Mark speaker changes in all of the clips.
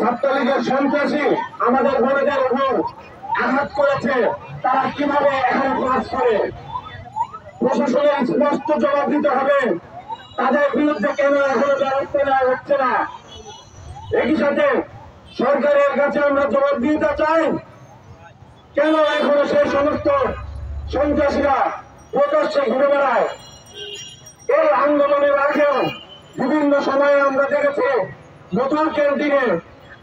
Speaker 1: ছাত্রলীগের সন্ত্রাসী আমাদের বোনেদের উপর আঘাত করেছে, তারা কিভাবে এখানে ক্লাস করে? প্রশাসনের স্পষ্ট জবাব দিতে হবে, তাদের বিরুদ্ধে কেন এখনো ব্যবস্থা নেওয়া হচ্ছে না। একই সাথে সরকারের কাছে আমরা জবাব দিতে চাই, কেন এখনো সেই সমস্ত সন্ত্রাসীরা প্রকাশ্যে ঘুরে বেড়ায়। এই আন্দোলনের আগেও বিভিন্ন সময়ে আমরা দেখেছি নতুন ক্যান্টিনে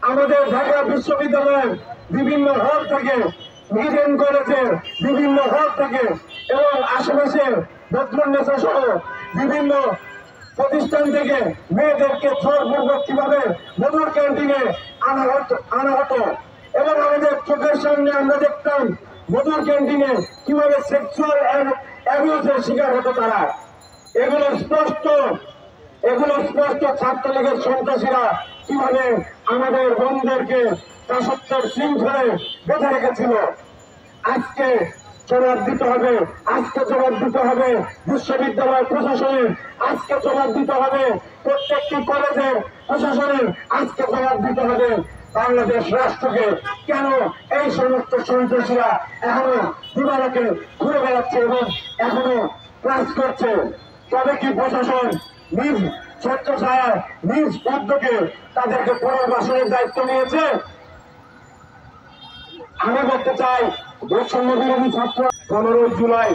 Speaker 1: আমাদের ঢাকা বিশ্ববিদ্যালয়ের বিভিন্ন হল থেকে, মিডিয়াম কলেজের বিভিন্ন হল থেকে এবং আশেপাশের বদরুন্নেসা সহ বিভিন্ন প্রতিষ্ঠান থেকে মেয়েদেরকে জোরপূর্বক কিভাবে মধুর ক্যান্টিনে আনা হতো এবং আমাদের চোখের সামনে আমরা দেখতাম মধুর ক্যান্টিনে কিভাবে সেক্সুয়াল অ্যাবিউজের শিকার হতো তারা। এগুলো স্পষ্ট ছাত্রলীগের সন্ত্রাসীরা কিভাবে আমাদের বোনদেরকে দাসত্বের শৃঙ্খলে বেঁধে রেখেছিল। আজকে জবাব দিতে হবে, আজকে জবাব দিতে হবে বিশ্ববিদ্যালয় প্রশাসনের, আজকে জবাব দিতে হবে প্রত্যেকটি কলেজের প্রশাসনের, আজকে জবাব দিতে হবে বাংলাদেশ রাষ্ট্রকে। কেন এই সমস্ত সন্ত্রাসীরা এখনো দিবারাকে ঘুরে বেড়াচ্ছে এবং এখনো ক্লাস করছে? তবে কি প্রশাসন নিজ স্বেচ্ছায় নিজ উদ্যোগে তাদেরকে পুনর্বাসনের দায়িত্ব নিয়েছে? আমি বলতে চাই, বৈষম্য বিরোধী ছাত্র 15 জুলাই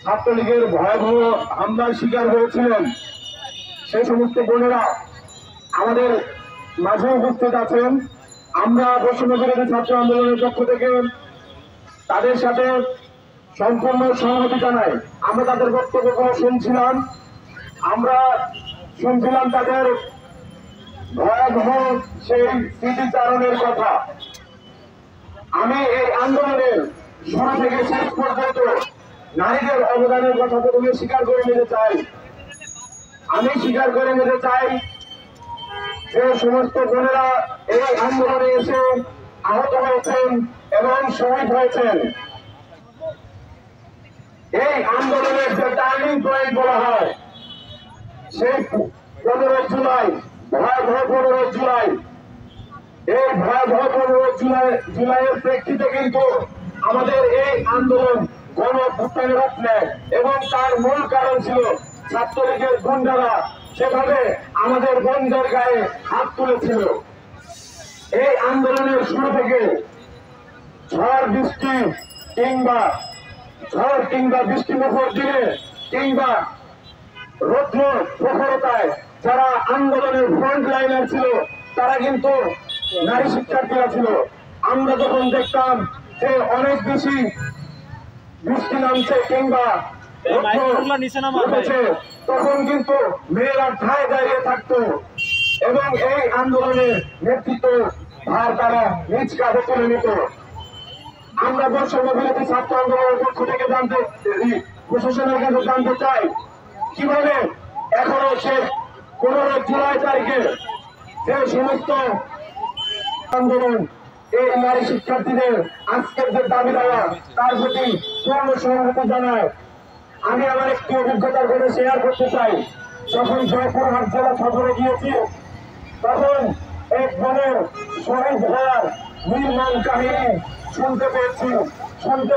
Speaker 1: ছাত্রলীগের ভয়াবহ হামলার শিকার হয়েছিলেন সেই সমস্ত বোনেরা আমাদের মাঝে উপস্থিত আছেন। আমরা বৈষম্য বিরোধী ছাত্র আন্দোলনের পক্ষ থেকে তাদের সাথে সম্পূর্ণ সহমতি জানাই। আমরা তাদের বক্তব্য শুনছিলাম, তাদের ভয়াবহ সেই স্মৃতিচারণের কথা। আমি এই আন্দোলনের শুরু থেকে শেষ পর্যন্ত নারীদের অবদানের কথা প্রথমে স্বীকার করে নিতে চাই। যে সমস্ত বোনেরা এই আন্দোলনে এসে আহত হয়েছেন এবং শহীদ হয়েছেন, এই আন্দোলনের যে টার্নিং পয়েন্ট বলা হয় সেই 15 জুলাই, ভয়াবহ 15 জুলাই, এই ভয়াবহ 15 জুলাইয়ের প্রেক্ষিতে কিন্তু আমাদের এই আন্দোলন গণ-অভ্যুত্থানের রূপ নেয় এবং তার মূল কারণ ছিল ছাত্রলীগের গুন্ডারা সেভাবে আমাদের বোনদের গায়ে হাত তুলেছিল। এই আন্দোলনের শুরু থেকে ঝড় কিংবা বৃষ্টিমুখর দিনে কিংবা রৌদ্র প্রখরতায় যারা আন্দোলনের ফ্রন্ট লাইনার ছিল তারা কিন্তু নারী শিক্ষার্থীরা ছিল। আমরা যখন দেখতাম যে অনেক বেশি বৃষ্টি নামছে কিংবা তখন কিন্তু মেয়েরা ঠায় দাঁড়িয়ে থাকতো এবং এই আন্দোলনের নেতৃত্ব ভার তারা নিজ কাঁধে তুলে নিত। আমরা বৈষম্য বিরোধী ছাত্র আন্দোলনের পক্ষ থেকে প্রশাসনের কাছে জানতে চাই, কিভাবে এখনো সে 15 জুলাই তারিখে যে সমস্ত আন্দোলন এই নারী শিক্ষার্থীদের আজকের যে দাবি দেওয়া তার প্রতি পূর্ণ সহমতি জানায়। আমি আমার একটি অভিজ্ঞতার কথা শেয়ার করতে চাই। যখন জয়পুরহাট জেলা সফরে গিয়েছি তখন এক বোনের শহীদ হওয়ার নির্মম কাহিনী শুনতে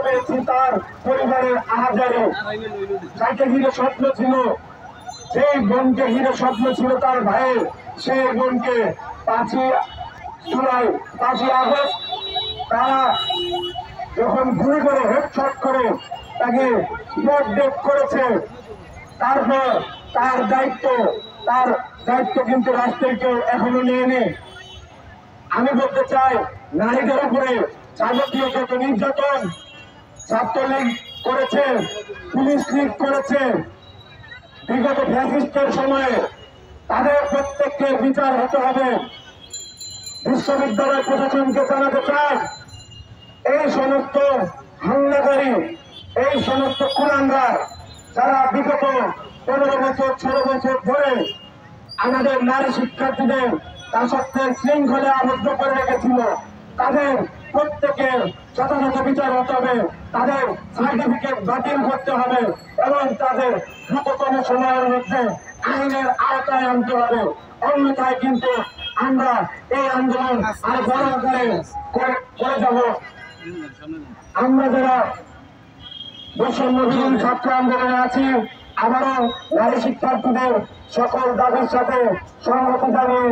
Speaker 1: পেয়েছি তার পরিবারের আহাজারে। যাকে ঘিরে স্বপ্ন ছিল, সেই বোনকে ঘিরে স্বপ্ন ছিল তার ভাইয়ের, সেই বোনকে 5 আগস্ট তারা যখন গুলি করে হেডশট করে তাকে স্পট ডেথ করেছে, তারপর তার দায়িত্ব কিন্তু রাষ্ট্রের কেউ এখনো নেয়নি। আমি বলতে চাই, নারীদের উপরে যাবতীয় যত নির্যাতন ছাত্রলীগ করেছে, পুলিশ লীগ করেছে বিগত ফ্যাসিস্টের সময়ে, তাদের প্রত্যেককে বিচার হতে হবে। বিশ্ববিদ্যালয় প্রশাসনকে জানাতে চাই, এই সমস্ত হামলাকারী, এই সমস্ত কুলাঙ্গার যারা বিগত 15 বছর 16 বছর ধরে আমাদের নারী শিক্ষার্থীদের দাসত্বের শৃঙ্খলে আবদ্ধ করে রেখেছিল, তাদের প্রত্যেকের যথাযথ বিচার হতে হবে, তাদের সার্টিফিকেট বাতিল করতে হবে এবং তাদের দ্রুততম সময়ের মধ্যে আইনের আওতায় আনতে হবে। অন্যথায় কিন্তু আমরা এই আন্দোলন আর বড় আকারে করে যাব। আমরা যারা বৈষম্য বিরোধী ছাত্র আন্দোলনে আছি, আবারও নারী শিক্ষার্থীদের সকল দাবির সাথে সংহতি জানিয়ে